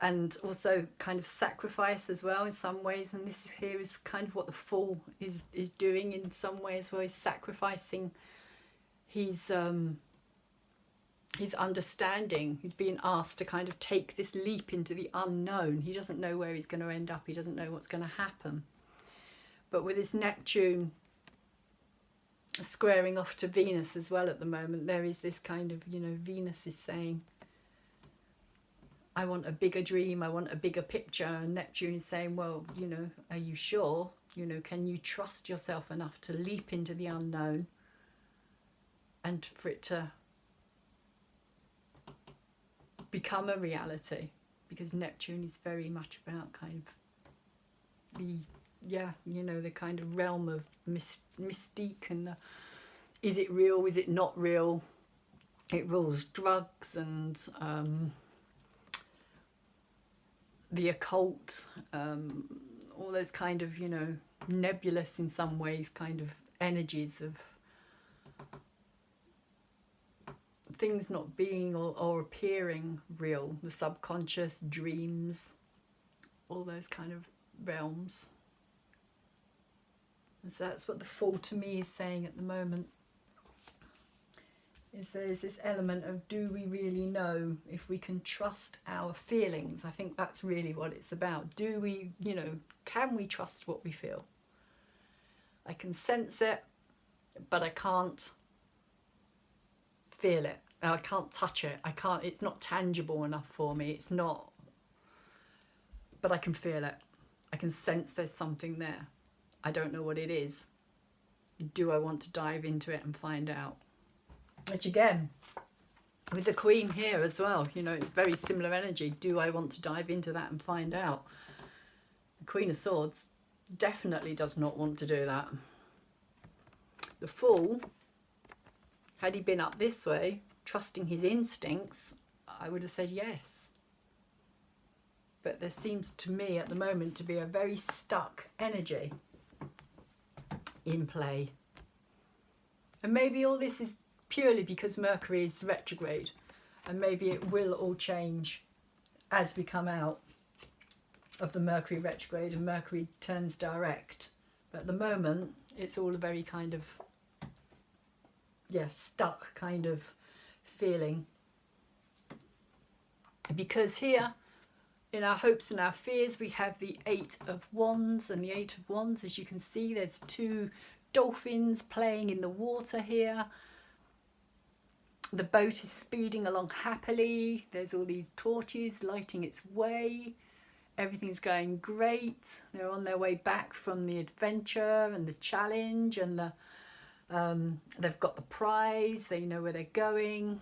Speaker 1: and also kind of sacrifice as well in some ways. And this here is kind of what the Fool is doing in some ways, where he's sacrificing his understanding. He's being asked to kind of take this leap into the unknown. He doesn't know where he's going to end up. He doesn't know what's going to happen. But with this Neptune squaring off to Venus as well at the moment, there is this kind of, you know, Venus is saying, I want a bigger dream, I want a bigger picture. And Neptune is saying, well, you know, are you sure? You know, can you trust yourself enough to leap into the unknown and for it to become a reality? Because Neptune is very much about kind of the, yeah, you know, the kind of realm of mystique and the, is it real, is it not real? It rules drugs and the occult, all those kind of, you know, nebulous in some ways kind of energies of things not being or appearing real, the subconscious, dreams, all those kind of realms. And so that's what the Fool to me is saying at the moment, is there's this element of, do we really know if we can trust our feelings? I think that's really what it's about. Do we, you know, can we trust what we feel? I can sense it, but I can't feel it. I can't touch it. I can't, it's not tangible enough for me. It's not, but I can feel it. I can sense there's something there. I don't know what it is. Do I want to dive into it and find out? Which again, with the Queen here as well, you know, it's very similar energy. Do I want to dive into that and find out? The Queen of Swords definitely does not want to do that. The Fool, had he been up this way, trusting his instincts, I would have said yes. But there seems to me at the moment to be a very stuck energy in play. And maybe all this is purely because Mercury is retrograde, and maybe it will all change as we come out of the Mercury retrograde and Mercury turns direct. But at the moment it's all a very kind of, yeah, stuck kind of feeling, because here in our hopes and our fears we have the Eight of Wands, and the Eight of Wands, as you can see, there's two dolphins playing in the water here. The boat is speeding along happily. There's all these torches lighting its way. Everything's going great. They're on their way back from the adventure and the challenge, and the they've got the prize. They know where they're going.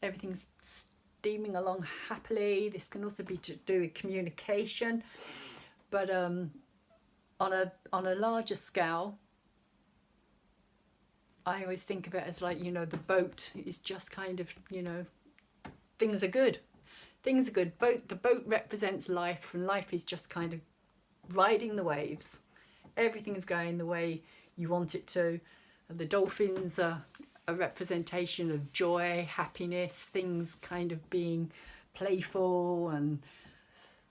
Speaker 1: Everything's steaming along happily. This can also be to do with communication, but on a larger scale, I always think of it as like, you know, the boat is just kind of, you know, things are good. Things are good. The boat represents life, and life is just kind of riding the waves. Everything is going the way you want it to. And the dolphins are a representation of joy, happiness, things kind of being playful and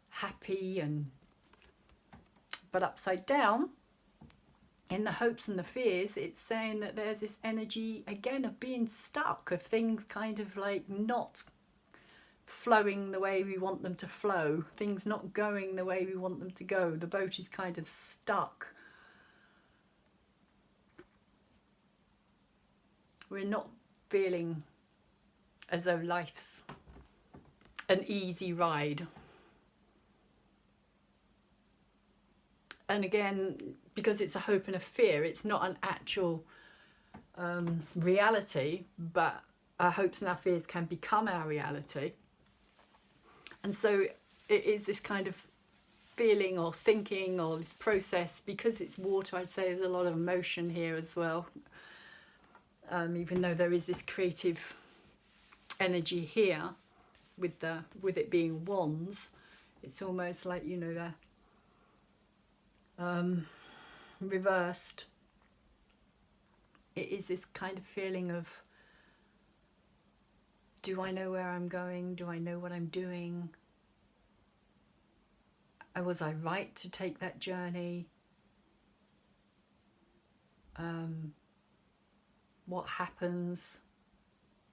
Speaker 1: happy, and but upside down, in the hopes and the fears, it's saying that there's this energy again of being stuck, of things kind of like not flowing the way we want them to flow, things not going the way we want them to go. The boat is kind of stuck. We're not feeling as though life's an easy ride. And again, because it's a hope and a fear, it's not an actual reality, but our hopes and our fears can become our reality. And so it is this kind of feeling or thinking or this process. Because it's water, I'd say there's a lot of emotion here as well, even though there is this creative energy here with it being wands. It's almost like, you know, they're reversed. It is this kind of feeling of, do I know where I'm going? Do I know what I'm doing? Was I right to take that journey? What happens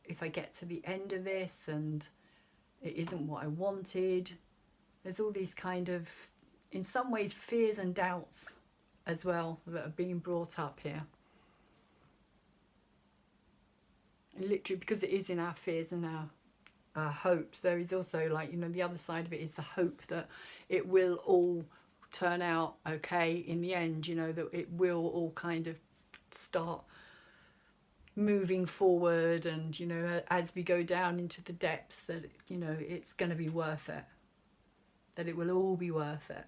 Speaker 1: if I get to the end of this and it isn't what I wanted? There's all these kind of, in some ways, fears and doubts as well that are being brought up here. Literally, because it is in our fears and our hopes, there is also, like, you know, the other side of it is the hope that it will all turn out okay in the end, you know, that it will all kind of start moving forward, and, you know, as we go down into the depths, that, you know, it's going to be worth it, that it will all be worth it.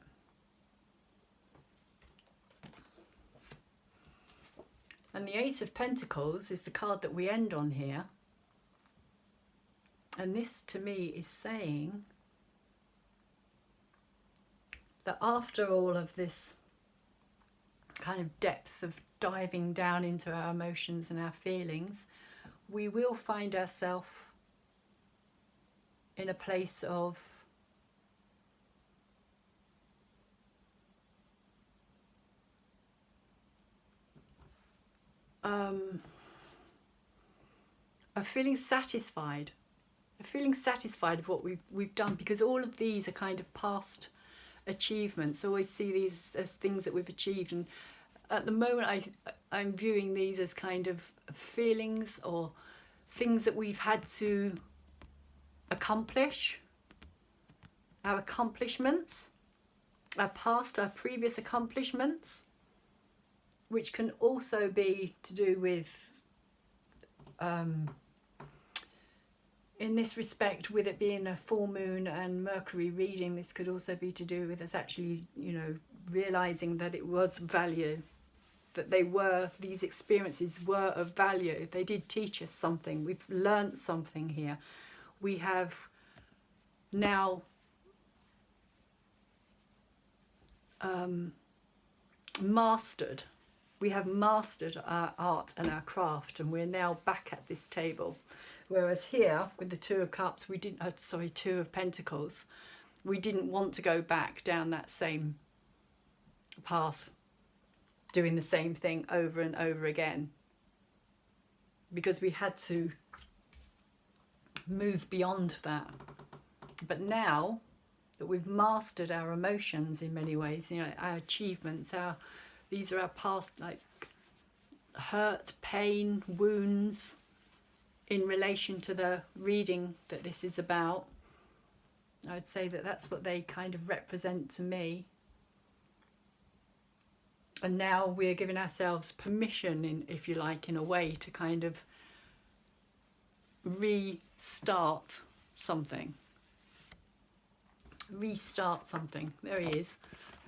Speaker 1: And the Eight of Pentacles is the card that we end on here. And this, to me, is saying that after all of this kind of depth of diving down into our emotions and our feelings, we will find ourselves in a place of feeling satisfied, of what we've done, because all of these are kind of past achievements. I always see these as things that we've achieved, and at the moment I'm viewing these as kind of feelings or things that we've had to accomplish, our accomplishments, our past, our previous accomplishments, which can also be to do with, in this respect, with it being a full moon and Mercury reading, this could also be to do with us actually, you know, realizing that it was value, that these experiences were of value. They did teach us something. We've learnt something here. We have now mastered our art and our craft, and we're now back at this table. Whereas here, with the Two of Cups, Two of Pentacles, we didn't want to go back down that same path, doing the same thing over and over again, because we had to move beyond that. But now that we've mastered our emotions in many ways, you know, our achievements, these are our past, like, hurt, pain, wounds, in relation to the reading that this is about. I would say that that's what they kind of represent to me. And now we're giving ourselves permission, if you like, in a way, to kind of restart something. There he is.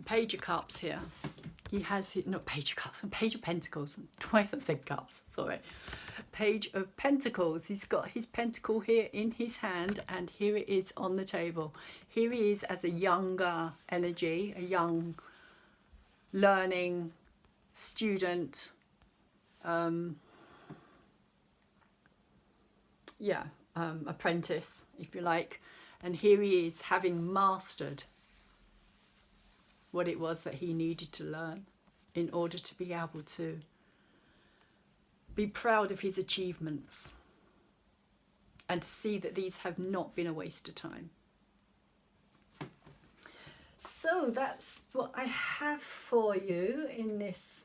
Speaker 1: Page of Cups here. He has, not Page of Cups, Page of Pentacles. Twice I've said Cups, sorry. Page of Pentacles. He's got his pentacle here in his hand, and here it is on the table. Here he is as a younger energy, a young learning student. Apprentice, if you like. And here he is, having mastered what it was that he needed to learn in order to be able to be proud of his achievements and to see that these have not been a waste of time. So that's what I have for you in this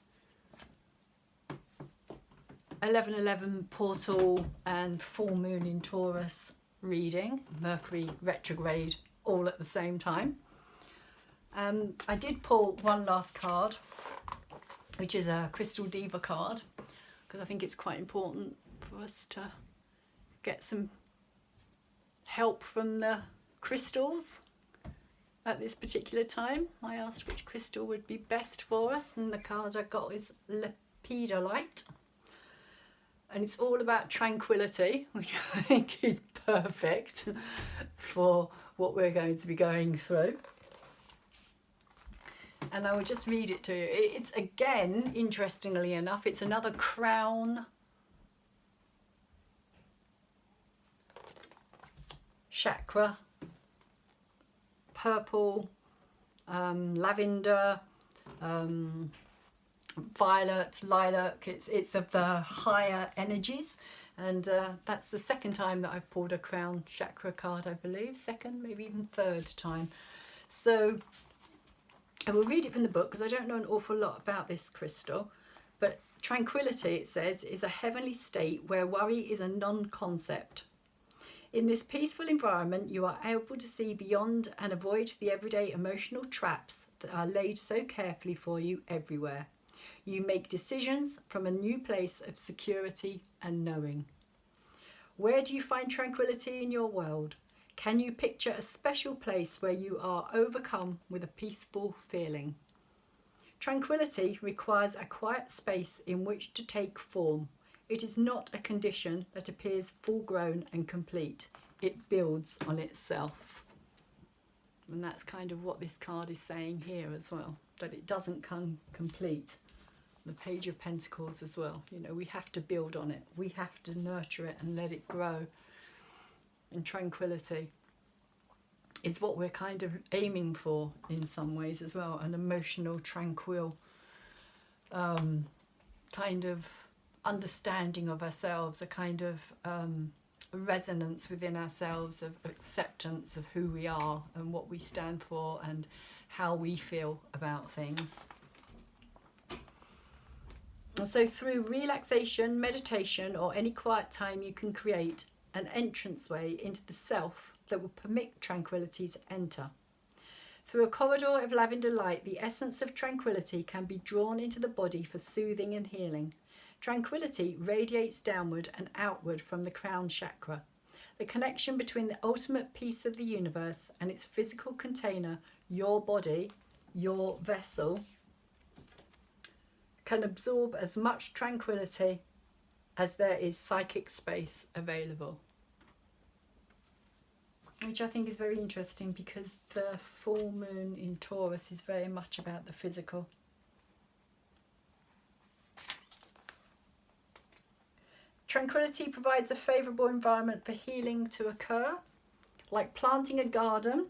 Speaker 1: 11/11 portal and full moon in Taurus reading, Mercury retrograde all at the same time. I did pull one last card, which is a Crystal Deva card, because I think it's quite important for us to get some help from the crystals at this particular time. I asked which crystal would be best for us, and the card I got is Lepidolite. And it's all about tranquility, which I think is perfect for what we're going to be going through. And I will just read it to you. It's, again, interestingly enough, it's another crown chakra, purple, lavender, violet, lilac. It's of the higher energies, and that's the second time that I've pulled a crown chakra card, I believe. Second, maybe even third time. So I will read it from the book because I don't know an awful lot about this crystal. But tranquility, it says, is a heavenly state where worry is a non-concept. In this peaceful environment, you are able to see beyond and avoid the everyday emotional traps that are laid so carefully for you everywhere. You make decisions from a new place of security and knowing. Where do you find tranquility in your world? Can you picture a special place where you are overcome with a peaceful feeling? Tranquility requires a quiet space in which to take form. It is not a condition that appears full-grown and complete. It builds on itself. And that's kind of what this card is saying here as well, that it doesn't come complete. The Page of Pentacles as well. You know, we have to build on it. We have to nurture it and let it grow. And tranquility is what we're kind of aiming for in some ways as well. An emotional, tranquil kind of understanding of ourselves, a kind of resonance within ourselves of acceptance of who we are and what we stand for and how we feel about things. And so through relaxation, meditation, or any quiet time, you can create an entranceway into the self that will permit tranquility to enter. Through a corridor of lavender light, the essence of tranquility can be drawn into the body for soothing and healing. Tranquility radiates downward and outward from the crown chakra. The connection between the ultimate peace of the universe and its physical container, your body, your vessel, can absorb as much tranquility as there is psychic space available. Which I think is very interesting because the full moon in Taurus is very much about the physical. Tranquility provides a favourable environment for healing to occur, like planting a garden.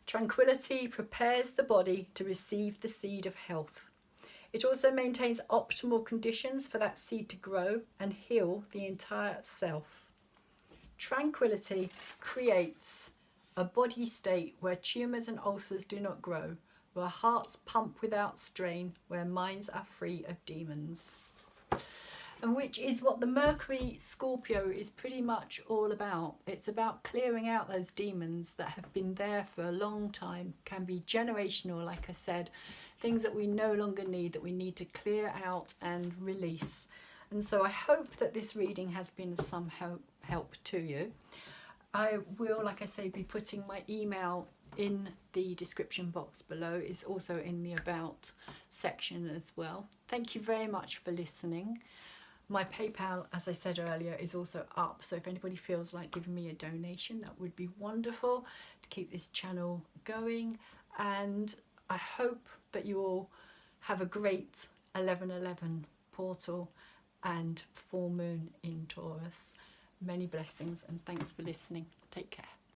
Speaker 1: Tranquility prepares the body to receive the seed of health. It also maintains optimal conditions for that seed to grow and heal the entire self. Tranquility creates a body state where tumours and ulcers do not grow, where hearts pump without strain, where minds are free of demons. And which is what the Mercury Scorpio is pretty much all about. It's about clearing out those demons that have been there for a long time, can be generational, like I said, things that we no longer need, that we need to clear out and release. And so I hope that this reading has been of some help to you. I will, like I say, be putting my email in the description box below. It's also in the About section as well. Thank you very much for listening. My PayPal, as I said earlier, is also up, so if anybody feels like giving me a donation, that would be wonderful to keep this channel going. And I hope that you all have a great 11/11 portal and full moon in Taurus. Many blessings and thanks for listening. Take care.